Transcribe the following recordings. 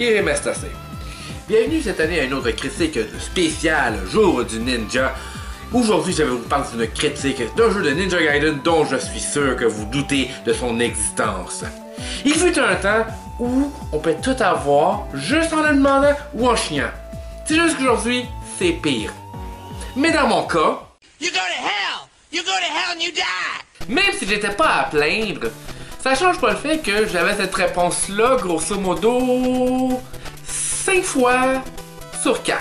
il reste assez. Bienvenue cette année à une autre critique spéciale Jour du Ninja. Aujourd'hui, je vais vous parler d'une critique d'un jeu de Ninja Gaiden dont je suis sûr que vous doutez de son existence. Il fut un temps où on peut tout avoir juste en le demandant ou en chiant. C'est juste qu'aujourd'hui, c'est pire. Mais dans mon cas, même si j'étais pas à plaindre, ça change pas le fait que j'avais cette réponse-là, grosso modo, 5 fois sur 4.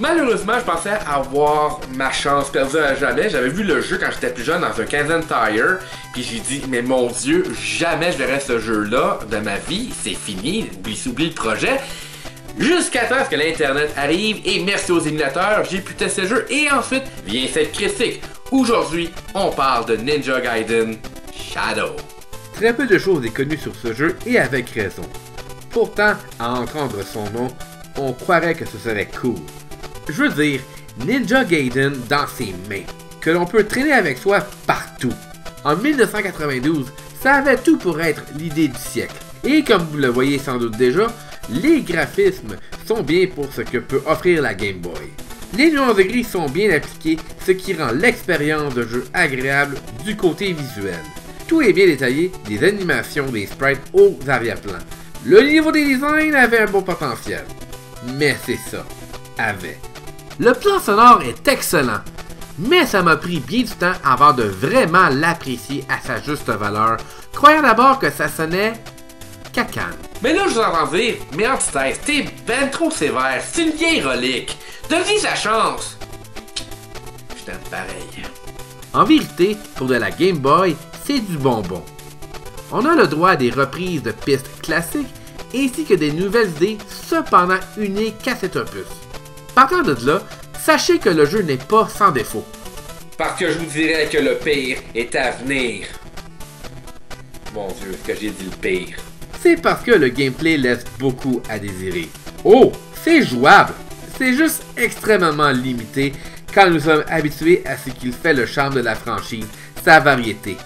Malheureusement, je pensais avoir ma chance perdue à jamais. J'avais vu le jeu quand j'étais plus jeune dans un Kaizen Tire, puis j'ai dit, mais mon Dieu, jamais je verrai ce jeu-là de ma vie, c'est fini, oublie le projet. Jusqu'à temps que l'internet arrive et merci aux émulateurs, j'ai pu tester le jeu et ensuite vient cette critique. Aujourd'hui, on parle de Ninja Gaiden Shadow. Très peu de choses est connu sur ce jeu et avec raison. Pourtant, à entendre son nom, on croirait que ce serait cool. Je veux dire, Ninja Gaiden dans ses mains, que l'on peut traîner avec soi partout. En 1992, ça avait tout pour être l'idée du siècle. Et comme vous le voyez sans doute déjà, les graphismes sont bien pour ce que peut offrir la Game Boy. Les nuances gris sont bien appliquées, ce qui rend l'expérience de jeu agréable du côté visuel. Tout est bien détaillé, des animations, des sprites aux arrière-plans. Le niveau des designs avait un bon potentiel. Mais c'est ça, avait. Le plan sonore est excellent, mais ça m'a pris bien du temps avant de vraiment l'apprécier à sa juste valeur, croyant d'abord que ça sonnait cacane. Mais là, je vous entends dire, mais Antithèse, t'es ben trop sévère, c'est une vieille relique. Donne-lui sa chance. Je t'aime pareil. En vérité, pour de la Game Boy, c'est du bonbon. On a le droit à des reprises de pistes classiques, ainsi que des nouvelles idées, cependant uniques à cet opus. Partant de là, sachez que le jeu n'est pas sans défaut. Parce que je vous dirais que le pire est à venir. Mon Dieu, est-ce que j'ai dit le pire? C'est parce que le gameplay laisse beaucoup à désirer. Oh, c'est jouable! C'est juste extrêmement limité quand nous sommes habitués à ce qu'il fait le charme de la franchise, sa variété.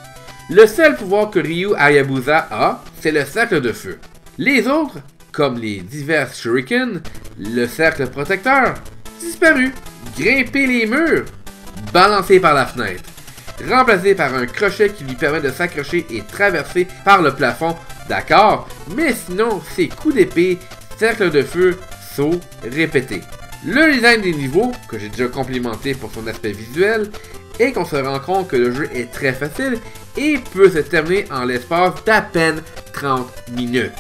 Le seul pouvoir que Ryu Hayabusa a, c'est le cercle de feu. Les autres, comme les divers shurikens, le cercle protecteur, disparu, grimper les murs, balancé par la fenêtre, remplacé par un crochet qui lui permet de s'accrocher et traverser par le plafond, d'accord, mais sinon c'est coups d'épée, cercle de feu, saut, répété. Le design des niveaux, que j'ai déjà complimenté pour son aspect visuel, est qu'on se rend compte que le jeu est très facile et peut se terminer en l'espace d'à peine 30 minutes.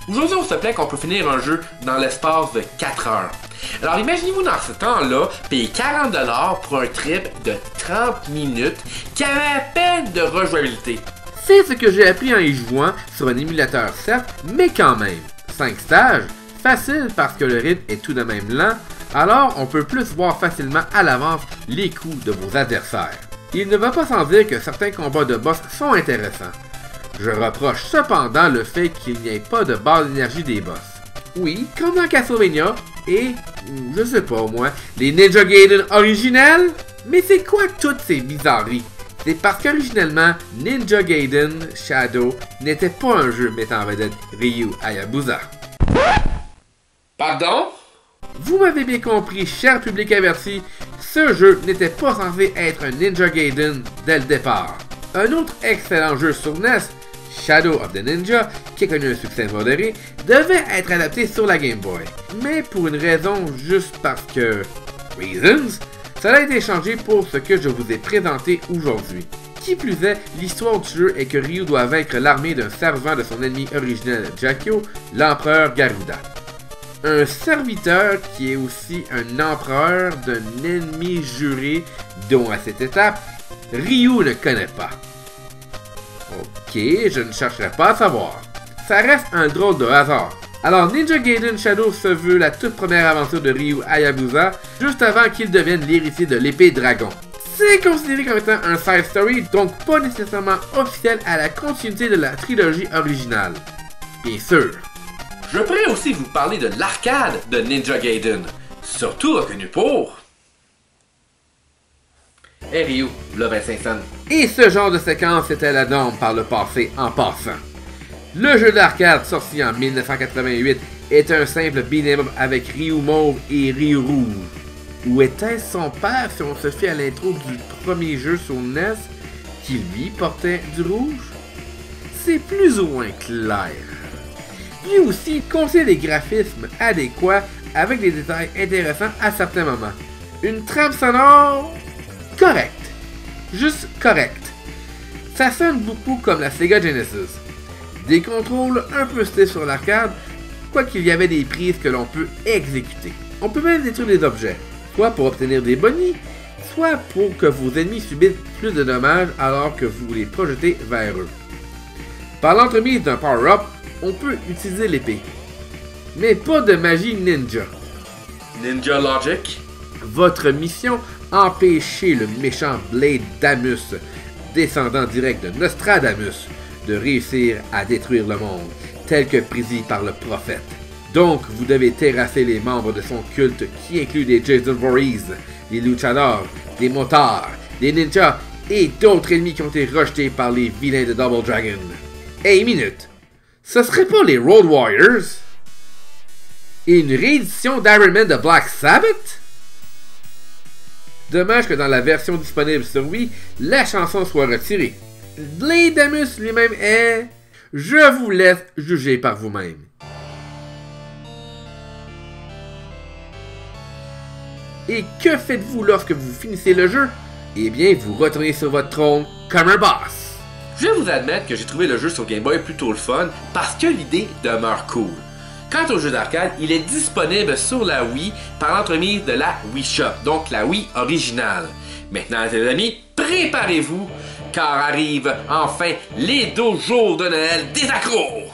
Aujourd'hui, on se plaint qu'on peut finir un jeu dans l'espace de 4 heures. Alors imaginez-vous dans ce temps-là, payer 40$ pour un trip de 30 minutes qui avait à peine de rejouabilité. C'est ce que j'ai appris en y jouant sur un émulateur certes, mais quand même. 5 stages, facile parce que le rythme est tout de même lent, alors on peut plus voir facilement à l'avance les coups de vos adversaires. Il ne va pas sans dire que certains combats de boss sont intéressants. Je reproche cependant le fait qu'il n'y ait pas de barre d'énergie des boss. Oui, comme dans Castlevania, et, je sais pas moi, les Ninja Gaiden originels? Mais c'est quoi toutes ces bizarreries? C'est parce qu'originellement, Ninja Gaiden Shadow n'était pas un jeu mettant en vedette Ryu Hayabusa. Pardon? Vous m'avez bien compris, cher public averti, ce jeu n'était pas censé être un Ninja Gaiden dès le départ. Un autre excellent jeu sur NES, Shadow of the Ninja, qui a connu un succès modéré, devait être adapté sur la Game Boy. Mais pour une raison juste parce que... Reasons, cela a été changé pour ce que je vous ai présenté aujourd'hui. Qui plus est, l'histoire du jeu est que Ryu doit vaincre l'armée d'un servant de son ennemi originel Jakyo, l'empereur Garuda. Un serviteur qui est aussi un empereur d'un ennemi juré dont à cette étape, Ryu ne connaît pas. Ok, je ne chercherai pas à savoir. Ça reste un drôle de hasard. Alors Ninja Gaiden Shadow se veut la toute première aventure de Ryu Hayabusa, juste avant qu'il devienne l'héritier de l'épée dragon. C'est considéré comme étant un side story, donc pas nécessairement officiel à la continuité de la trilogie originale. Bien sûr. Je pourrais aussi vous parler de l'arcade de Ninja Gaiden, surtout reconnu pour... Hey Ryu, là 25 cents. Et ce genre de séquence était la norme par le passé en passant. Le jeu d'arcade sorti en 1988 est un simple beat'em up avec Ryu mauve et Ryu rouge. Ou était-ce son père si on se fie à l'intro du premier jeu sur NES qui lui portait du rouge? C'est plus ou moins clair. Lui aussi conseille des graphismes adéquats avec des détails intéressants à certains moments. Une trame sonore correcte. Juste correcte. Ça sonne beaucoup comme la Sega Genesis. Des contrôles un peu stiff sur l'arcade, quoiqu'il y avait des prises que l'on peut exécuter. On peut même détruire des objets, soit pour obtenir des bonnies, soit pour que vos ennemis subissent plus de dommages alors que vous les projetez vers eux. Par l'entremise d'un power-up, on peut utiliser l'épée. Mais pas de magie ninja. Ninja Logic. Votre mission, empêcher le méchant Blade Damus, descendant direct de Nostradamus, de réussir à détruire le monde, tel que prédit par le prophète. Donc, vous devez terrasser les membres de son culte qui inclut des Jason Voorhees, des luchadors, des motards, des ninjas et d'autres ennemis qui ont été rejetés par les vilains de Double Dragon. Hey, minute! Ce serait pas les Road Warriors? Et une réédition d'Iron Man de Black Sabbath? Dommage que dans la version disponible sur Wii, la chanson soit retirée. Blade Damus lui-même est... Je vous laisse juger par vous-même. Et que faites-vous lorsque vous finissez le jeu? Eh bien, vous retournez sur votre trône comme un boss. Je vais vous admettre que j'ai trouvé le jeu sur Game Boy plutôt le fun parce que l'idée demeure cool. Quant au jeu d'arcade, il est disponible sur la Wii par l'entremise de la Wii Shop, donc la Wii originale. Maintenant, les amis, préparez-vous, car arrivent enfin les 12 jours de Noël des accros!